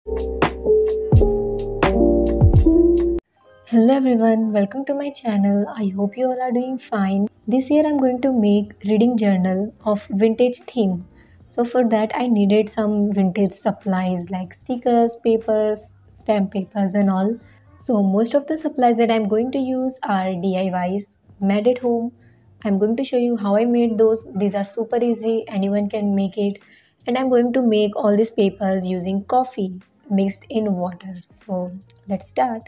Hello everyone, welcome to my channel. I hope you all are doing fine. This year I'm going to make reading journal of vintage theme. So for that I needed some vintage supplies like stickers, papers, stamp papers and all. So most of the supplies that I'm going to use are DIYs, made at home. I'm going to show you how I made those. These are super easy, anyone can make it. And I'm going to make all these papers using coffee mixed in water. So let's start.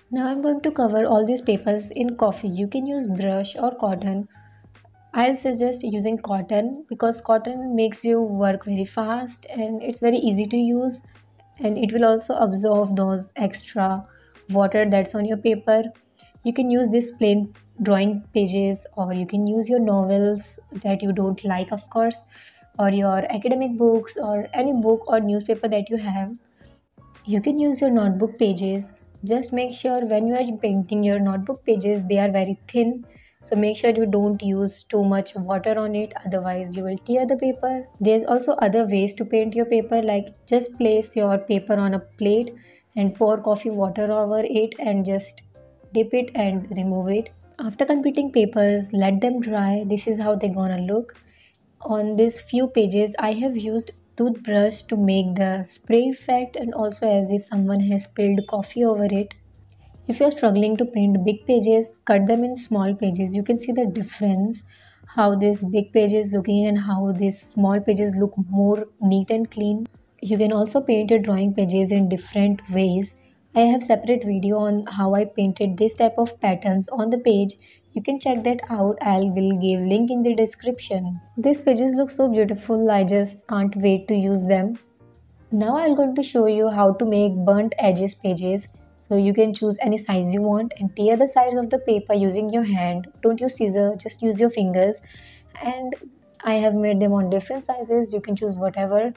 Now I'm going to cover all these papers in coffee. You can use brush or cotton. I'll suggest using cotton because cotton makes you work very fast and it's very easy to use, and it will also absorb those extra water that's on your paper. You can use this plain drawing pages, or you can use your novels that you don't like, of course, or your academic books or any book or newspaper that you have. You can use your notebook pages. Just make sure when you are painting your notebook pages, they are very thin. So make sure you don't use too much water on it, otherwise you will tear the paper. There's also other ways to paint your paper, like just place your paper on a plate and pour coffee water over it and just dip it and remove it. After completing papers, let them dry. This is how they're gonna look. On these few pages, I have used toothbrush to make the spray effect and also as if someone has spilled coffee over it. If you are struggling to paint big pages, cut them in small pages. You can see the difference how this big page is looking and how these small pages look more neat and clean. You can also paint your drawing pages in different ways. I have separate video on how I painted this type of patterns on the page. You can check that out. I will give link in the description. These pages look so beautiful. I just can't wait to use them. Now I'm going to show you how to make burnt edges pages. So you can choose any size you want and tear the sides of the paper using your hand. Don't use scissors, just use your fingers. And I have made them on different sizes. You can choose whatever.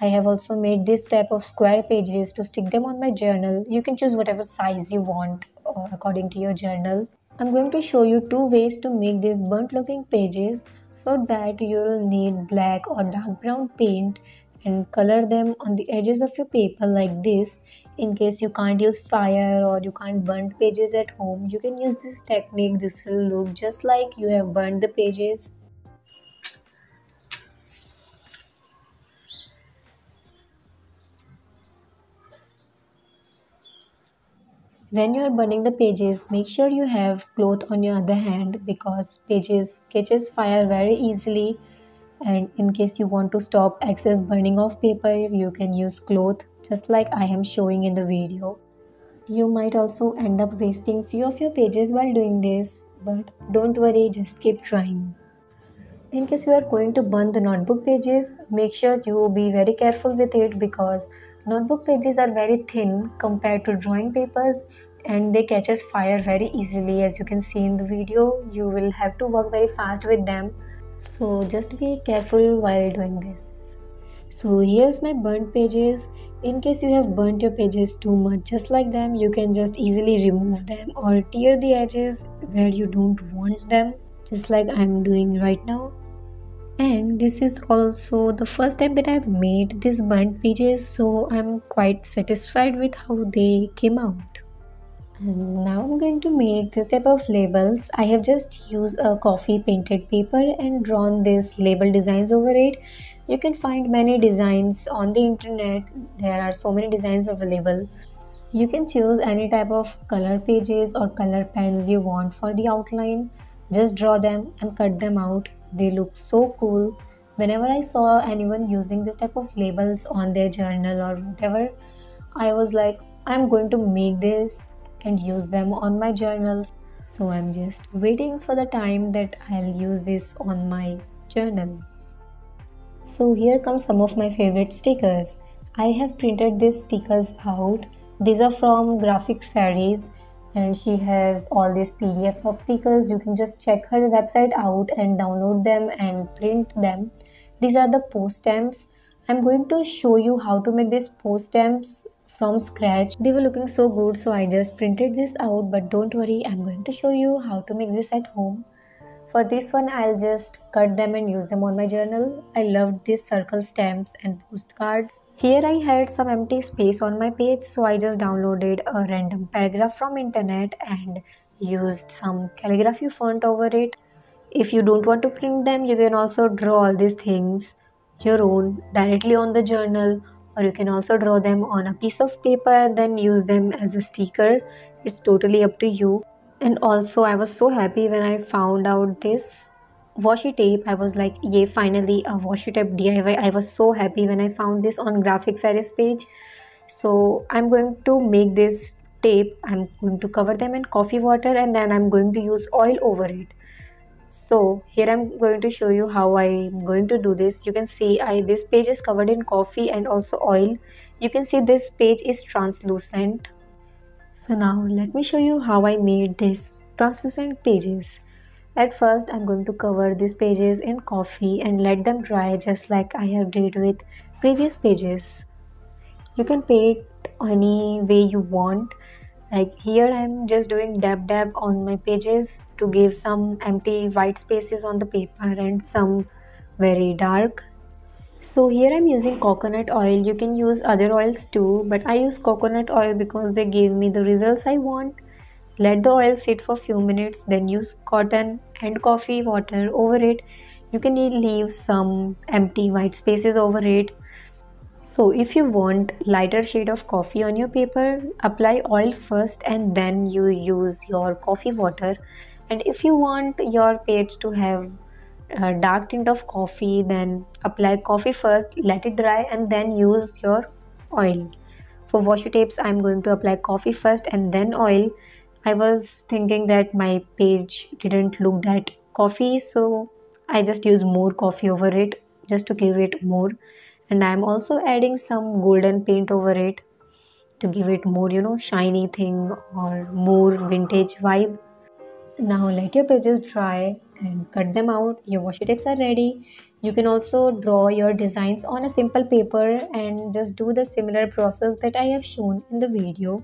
I have also made this type of square pages to stick them on my journal. You can choose whatever size you want according to your journal. I'm going to show you two ways to make these burnt looking pages. For that you'll need black or dark brown paint and color them on the edges of your paper like this. In case you can't use fire or you can't burn pages at home, you can use this technique. This will look just like you have burned the pages. When you are burning the pages, make sure you have cloth on your other hand because pages catches fire very easily, and in case you want to stop excess burning of paper, you can use cloth just like I am showing in the video. You might also end up wasting few of your pages while doing this, but don't worry, just keep trying. In case you are going to burn the notebook pages, make sure you be very careful with it because notebook pages are very thin compared to drawing papers and they catches fire very easily. As you can see in the video, you will have to work very fast with them. So just be careful while doing this. So here's my burnt pages. In case you have burnt your pages too much just like them, you can just easily remove them or tear the edges where you don't want them, just like I'm doing right now. And this is also the first time that I've made these burnt pages, so I'm quite satisfied with how they came out. And now I'm going to make this type of labels. I have just used a coffee painted paper and drawn these label designs over it. You can find many designs on the internet. There are so many designs available. You can choose any type of color pages or color pens you want for the outline. Just draw them and cut them out. They look so cool. Whenever I saw anyone using this type of labels on their journal or whatever, I was like, I'm going to make this and use them on my journals. So I'm just waiting for the time that I'll use this on my journal. So here come some of my favorite stickers. I have printed these stickers out. These are from Graphic Fairies and she has all these PDFs of stickers. You can just check her website out and download them and print them. These are the post stamps. I'm going to show you how to make these post stamps from scratch. They were looking so good, so I just printed this out, but don't worry, I'm going to show you how to make this at home. For this one, I'll just cut them and use them on my journal. I loved these circle stamps and postcards. Here I had some empty space on my page, so I just downloaded a random paragraph from internet and used some calligraphy font over it. If you don't want to print them, you can also draw all these things your own directly on the journal, or you can also draw them on a piece of paper and then use them as a sticker. It's totally up to you. And also, I was so happy when I found out this washi tape. I was like, yay, finally a washi tape DIY. I was so happy when I found this on Graphic Ferris page. So I'm going to make this tape. I'm going to cover them in coffee water and then I'm going to use oil over it. So here I'm going to show you how I'm going to do this. You can see this page is covered in coffee and also oil. You can see this page is translucent. So now let me show you how I made this translucent pages. At first I'm going to cover these pages in coffee and let them dry just like I have did with previous pages. You can paint any way you want. Like here I'm just doing dab on my pages to give some empty white spaces on the paper and some very dark. So here I'm using coconut oil. You can use other oils too, but I use coconut oil because they gave me the results I want. Let the oil sit for a few minutes, then use cotton and coffee water over it. You can leave some empty white spaces over it. So if you want lighter shade of coffee on your paper, apply oil first and then you use your coffee water. And if you want your page to have a dark tint of coffee, then apply coffee first, let it dry and then use your oil. For washi tapes, I'm going to apply coffee first and then oil. I was thinking that my page didn't look that coffee, so I just use more coffee over it just to give it more. And I'm also adding some golden paint over it to give it more, shiny thing or more vintage vibe. Now let your pages dry and cut them out. Your washi tapes are ready. You can also draw your designs on a simple paper and just do the similar process that I have shown in the video.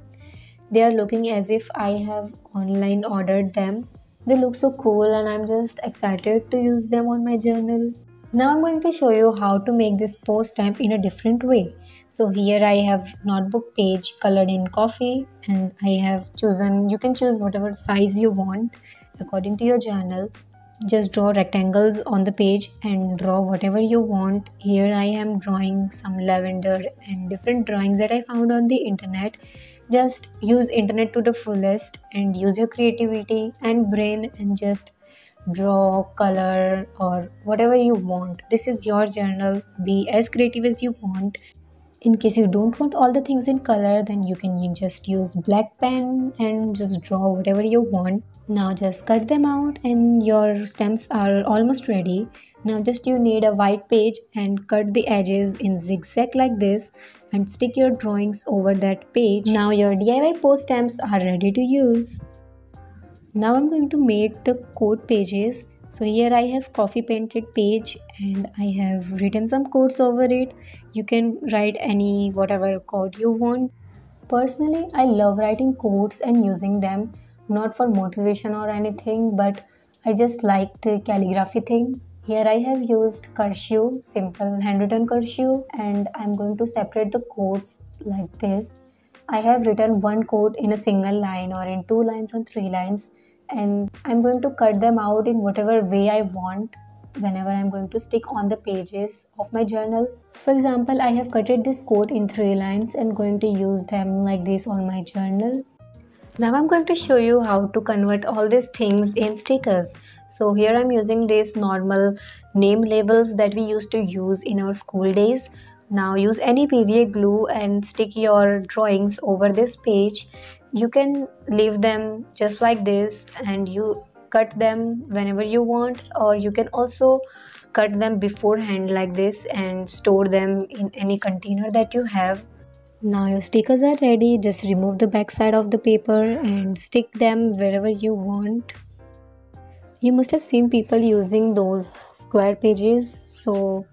They are looking as if I have online ordered them. They look so cool and I'm just excited to use them on my journal. Now I'm going to show you how to make this post stamp in a different way. So here I have notebook page colored in coffee and I have chosen, you can choose whatever size you want according to your journal. Just draw rectangles on the page and draw whatever you want. Here I am drawing some lavender and different drawings that I found on the internet. Just use internet to the fullest and use your creativity and brain and just draw, color, or whatever you want. This is your journal. Be as creative as you want. In case you don't want all the things in color, then you can just use black pen and just draw whatever you want. Now just cut them out and your stems are almost ready. Now just you need a white page and cut the edges in zigzag like this and stick your drawings over that page. Now your DIY post stamps are ready to use. Now I'm going to make the quote pages. So here I have coffee painted page and I have written some quotes over it. You can write any whatever quote you want. Personally, I love writing quotes and using them, not for motivation or anything, but I just like the calligraphy thing. Here I have used cursive, simple handwritten cursive, and I'm going to separate the quotes like this. I have written one quote in a single line or in 2 lines or 3 lines, and I'm going to cut them out in whatever way I want whenever I'm going to stick on the pages of my journal. For example, I have cutted this quote in 3 lines and going to use them like this on my journal. Now I'm going to show you how to convert all these things in stickers. So here I'm using these normal name labels that we used to use in our school days. Now use any PVA glue and stick your drawings over this page. You can leave them just like this and you cut them whenever you want, or you can also cut them beforehand like this and store them in any container that you have. Now your stickers are ready. Just remove the back side of the paper and stick them wherever you want. You must have seen people using those square pages, so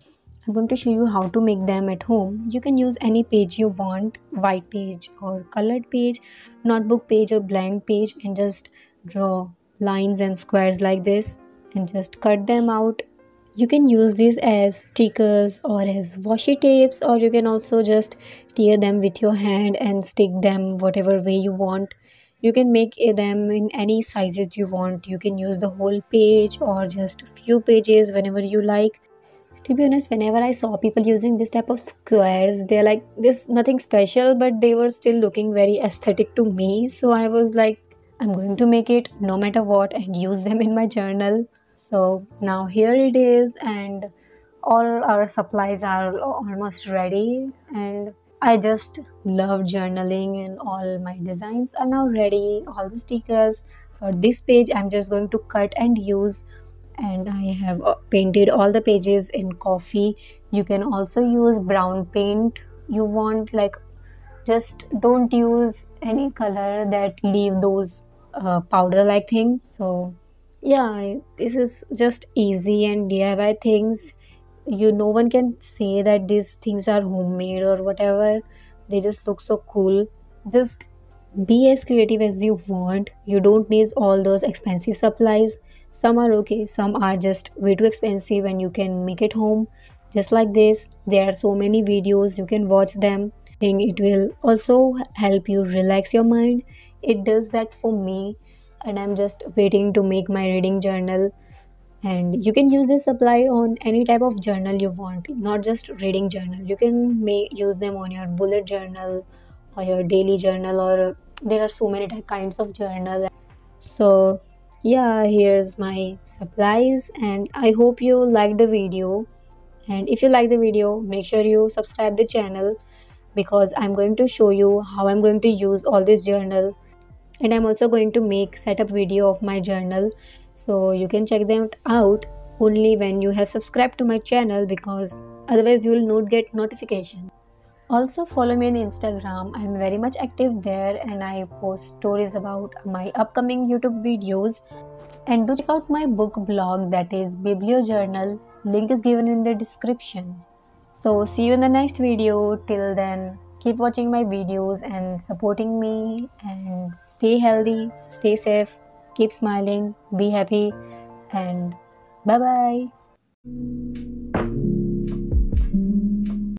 I'm going to show you how to make them at home. You can use any page you want, white page or colored page, notebook page or blank page, and just draw lines and squares like this and just cut them out You can use these as stickers or as washi tapes, or you can also just tear them with your hand and stick them whatever way you want. You can make them in any sizes you want. You can use the whole page or just a few pages whenever you like. To be honest, whenever I saw people using this type of squares, they're like this nothing special, but they were still looking very aesthetic to me. So I was like, I'm going to make it no matter what and use them in my journal. So now here it is, and all our supplies are almost ready. And I just love journaling, and all my designs are now ready. All the stickers for this page, I'm just going to cut and use, and I have painted all the pages in coffee. You can also use brown paint you want, like just don't use any color that leave those powder like thing. So yeah, this is just easy and DIY things. No one can say that these things are homemade or whatever. They just look so cool. Just be as creative as you want. You don't need all those expensive supplies. Some are okay, some are just way too expensive, and you can make it home just like this. There are so many videos, you can watch them. Think it will also help you relax your mind. It does that for me, and I'm just waiting to make my reading journal. And you can use this supply on any type of journal you want, not just reading journal. You can use them on your bullet journal or your daily journal, or there are so many kinds of journal. So yeah, here's my supplies, and I hope you like the video. And if you like the video, make sure you subscribe the channel, because I'm going to show you how I'm going to use all this journal. And I'm also going to make setup video of my journal, so you can check them out only when you have subscribed to my channel, because otherwise you will not get notification. Also follow me on Instagram. I'm very much active there, and I post stories about my upcoming YouTube videos. And do check out my book blog, that is BiblioJournal. Link is given in the description. So see you in the next video. Till then, keep watching my videos and supporting me, and stay healthy, stay safe, keep smiling, be happy, and bye bye.